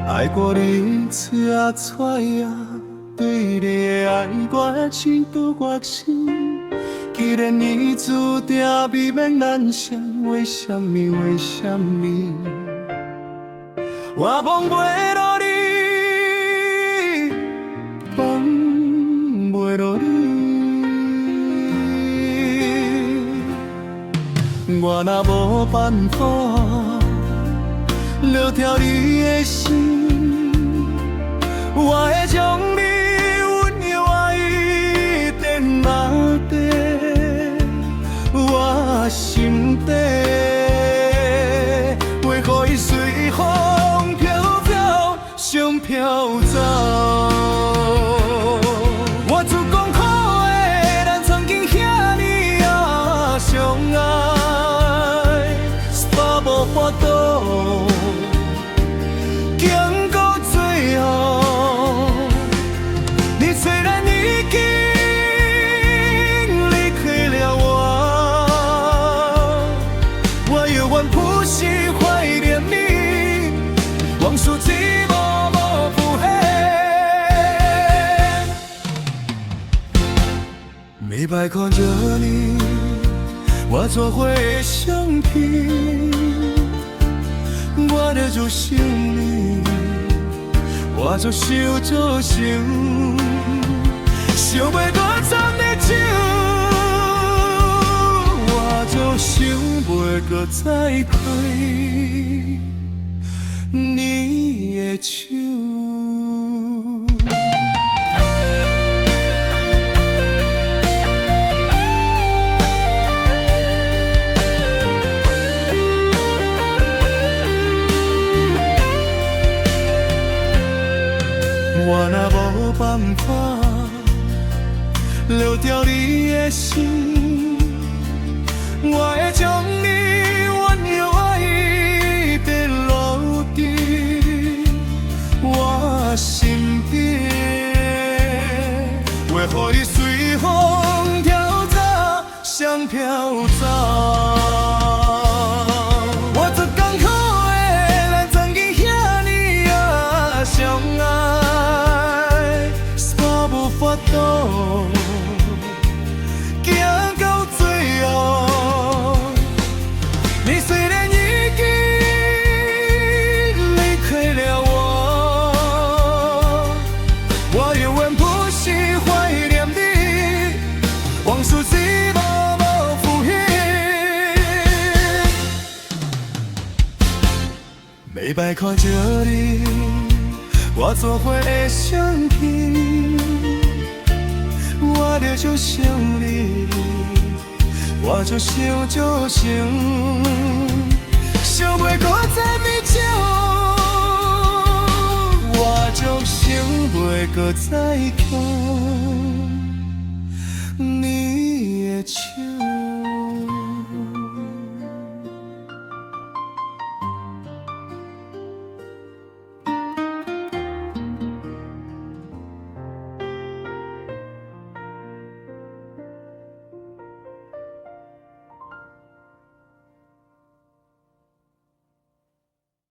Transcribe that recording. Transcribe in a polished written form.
爱过你嘴啊嘴啊，对你的爱我的深度越深。既然你注定美梦难成，为什么？为什么？我忘袂了你，忘袂了你。我若无办法留条你的心，我会将你温柔爱意定落地我心底，袂予伊随风飘飘，伤飘走。我自讲苦的，咱曾经遐尼啊相爱，煞无法度。每摆看着你，我做伙的相片，我着就想你，我就想做想，想袂搁参的酒，我就想袂搁再开你的手。我若无办法留条你的心，我会将你温柔爱意滴落伫我心底，袂予伊随风飘走，双飘走。我做艰苦的，咱曾经遐尼啊相爱。法度行到最后，你虽然已经离开了我，我永远不是怀念你，往事是默默浮现。每摆看着你，我做伙的相片。我着就想你，我就想就想，想袂搁再美酒，我就想袂搁再强。